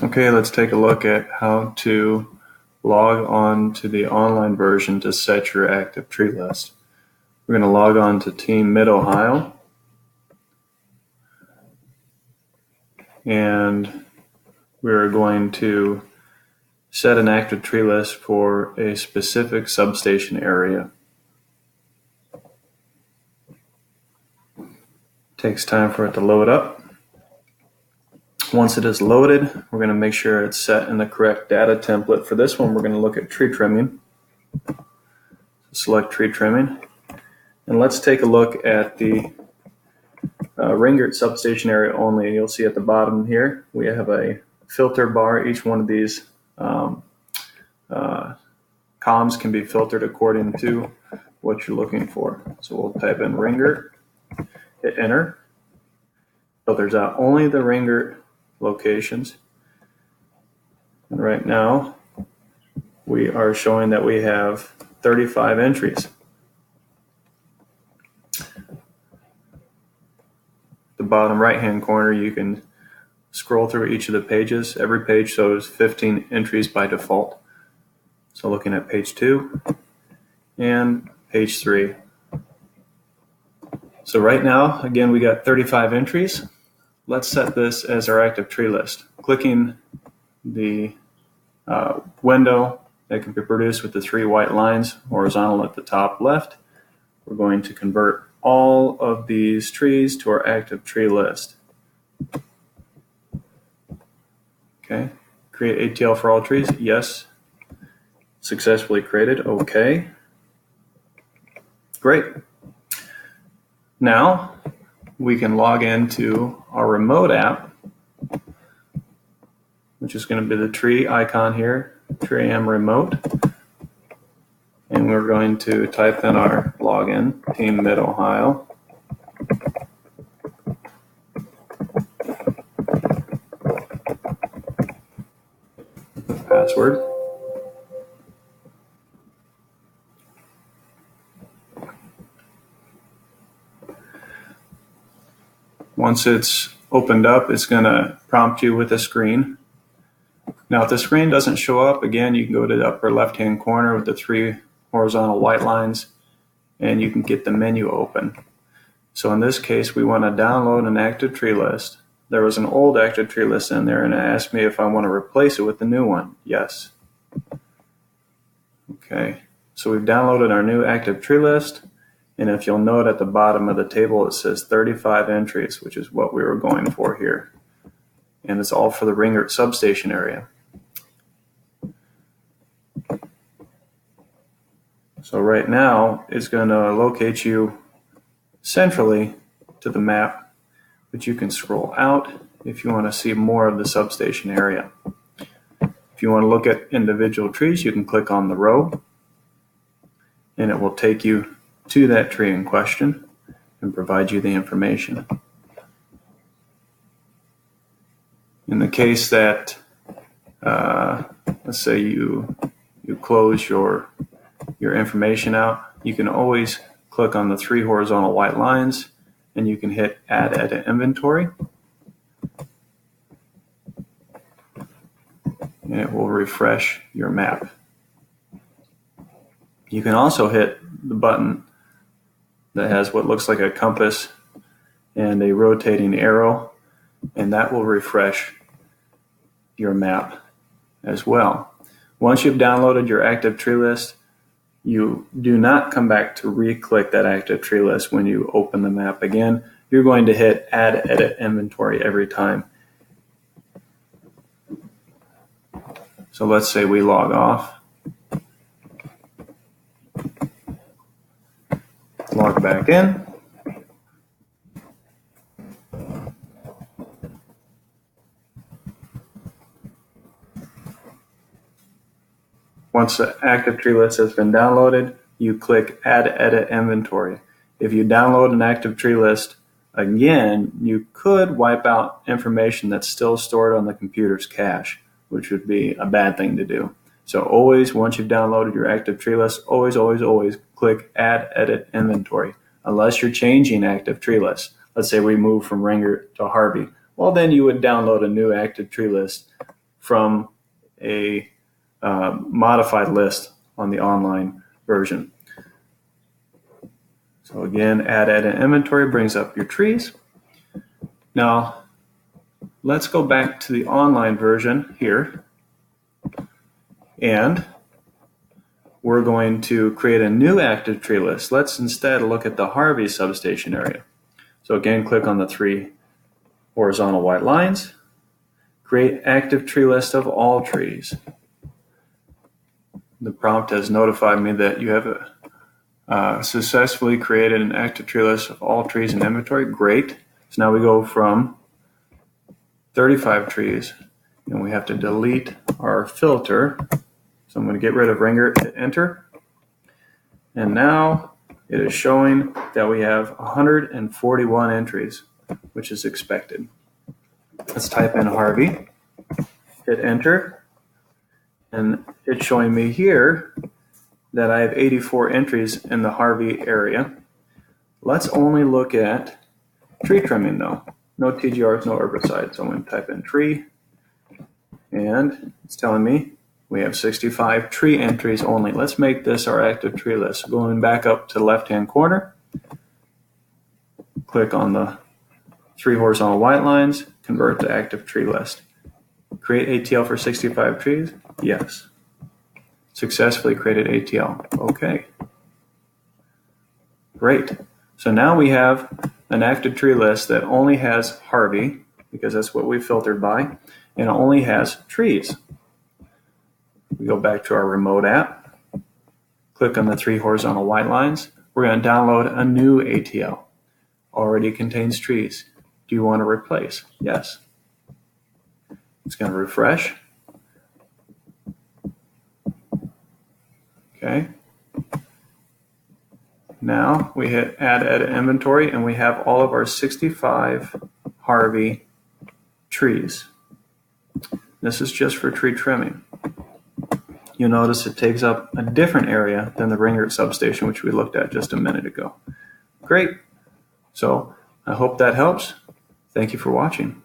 Okay, let's take a look at how to log on to the online version to set your active tree list. We're going to log on to Team Mid-Ohio, and we're going to set an active tree list for a specific substation area. Takes time for it to load up. Once it is loaded, we're going to make sure it's set in the correct data template. For this one, we're going to look at tree trimming. Select tree trimming. And let's take a look at the Ringert substation area only. You'll see at the bottom here, we have a filter bar. Each one of these columns can be filtered according to what you're looking for. So we'll type in Ringert, hit enter. Filters out only the Ringert locations. And right now, we are showing that we have 35 entries. The bottom right-hand corner, you can scroll through each of the pages. Every page shows 15 entries by default. So looking at page 2 and page 3. So right now, again, we got 35 entries. Let's set this as our active tree list. Clicking the window that can be produced with the 3 white lines horizontal at the top left, we're going to convert all of these trees to our active tree list. Okay, create ATL for all trees. Yes, successfully created. Okay, great. Now we can log into our remote app, which is going to be the tree icon here, TreeAM remote. And we're going to type in our login, Team Mid-Ohio. Password. Once it's opened up, it's going to prompt you with a screen. Now, if the screen doesn't show up, again, you can go to the upper left-hand corner with the 3 horizontal white lines, and you can get the menu open. So in this case, we want to download an active tree list. There was an old active tree list in there, and it asked me if I want to replace it with the new one. Yes. Okay, so we've downloaded our new active tree list. And if you'll note at the bottom of the table, it says 35 entries, which is what we were going for here. And it's all for the Ringert substation area. So right now, it's going to locate you centrally to the map, but you can scroll out if you want to see more of the substation area. If you want to look at individual trees, you can click on the row, and it will take you to that tree in question and provide you the information. In the case that, let's say you close your information out, you can always click on the 3 horizontal white lines and you can hit Add Edit Inventory. And it will refresh your map. You can also hit the button that has what looks like a compass and a rotating arrow, and that will refresh your map as well. Once you've downloaded your active tree list, you do not come back to re-click that active tree list when you open the map again. You're going to hit Add Edit Inventory every time. So let's say we log off. Log back in. Once the active tree list has been downloaded, you click Add Edit Inventory. If you download an active tree list again, you could wipe out information that's still stored on the computer's cache, which would be a bad thing to do. So always, once you've downloaded your active tree list, always click Add Edit Inventory, unless you're changing active tree lists. Let's say we move from Ringert to Harvey. Well, then you would download a new active tree list from a modified list on the online version. So again, add edit inventory brings up your trees. Now, let's go back to the online version here, and we're going to create a new active tree list. Let's instead look at the Harvey substation area. So again, click on the 3 horizontal white lines, create active tree list of all trees. The prompt has notified me that you have successfully created an active tree list of all trees in inventory. Great. So now we go from 35 trees, and we have to delete our filter. So I'm going to get rid of ringer, hit enter. And now it is showing that we have 141 entries, which is expected. Let's type in Harvey, hit enter, and it's showing me here that I have 84 entries in the Harvey area. Let's only look at tree trimming though. No TGRs, no herbicides. So I'm going to type in tree, and it's telling me we have 65 tree entries only. Let's make this our active tree list. Going back up to the left-hand corner, click on the 3 horizontal white lines, convert to active tree list. Create ATL for 65 trees? Yes. Successfully created ATL. Okay. Great. So now we have an active tree list that only has Harvey, because that's what we filtered by, and it only has trees. We go back to our remote app, click on the 3 horizontal white lines. We're going to download a new ATL. Already contains trees. Do you want to replace? Yes. It's going to refresh. Okay. Now we hit add edit inventory, and we have all of our 65 Harvey trees. This is just for tree trimming. You'll notice it takes up a different area than the ringer substation, which we looked at just a minute ago. Great. So I hope that helps. Thank you for watching.